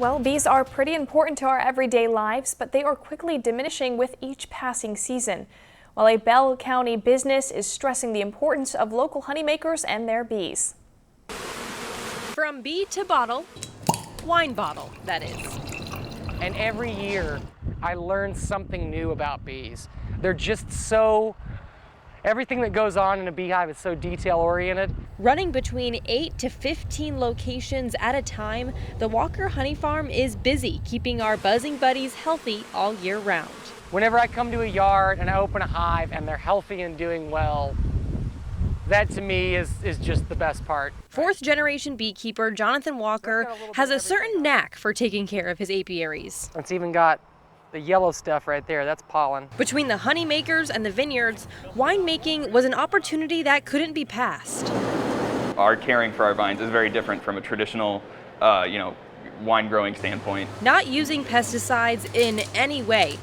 Well, bees are pretty important to our everyday lives, but they are quickly diminishing with each passing season. While a Bell County business is stressing the importance of local honeymakers and their bees. From bee to bottle, wine bottle, that is. And every year I learn something new about bees. They're just everything that goes on in a beehive is so detail oriented. Running between 8 to 15 locations at a time, the Walker Honey Farm is busy keeping our buzzing buddies healthy all year round. Whenever I come to a yard and I open a hive and they're healthy and doing well, that to me is just the best part. Fourth generation beekeeper Jonathan Walker has a certain knack for taking care of his apiaries. It's even got the yellow stuff right there, that's pollen. Between the honey makers and the vineyards, winemaking was an opportunity that couldn't be passed. Our caring for our vines is very different from a traditional, wine growing standpoint. Not using pesticides in any way.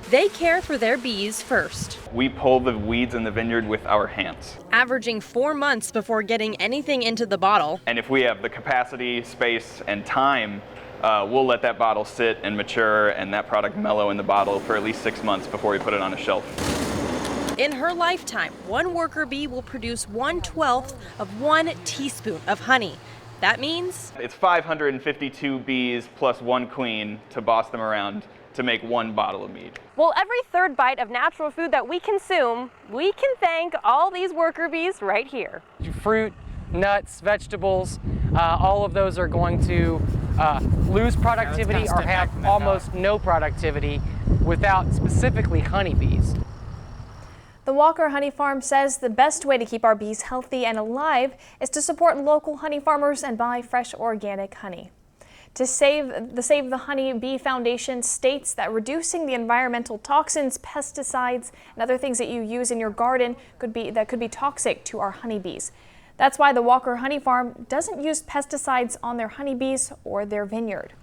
They care for their bees first. We pull the weeds in the vineyard with our hands. Averaging 4 months before getting anything into the bottle. And if we have the capacity, space, and time, we'll let that bottle sit and mature and that product mellow in the bottle for at least 6 months before we put it on a shelf. In her lifetime, one worker bee will produce 1/12 of 1 teaspoon of honey. That means it's 552 bees plus 1 queen to boss them around to make 1 bottle of mead. Well, every third bite of natural food that we consume, we can thank all these worker bees right here. Fruit, nuts, vegetables, all of those are going to lose productivity or have almost no productivity without specifically honeybees. The Walker Honey Farm says the best way to keep our bees healthy and alive is to support local honey farmers and buy fresh organic honey. The Save the Honey Bee Foundation states that reducing the environmental toxins, pesticides, and other things that you use in your garden could be toxic to our honeybees. That's why the Walker Honey Farm doesn't use pesticides on their honeybees or their vineyard.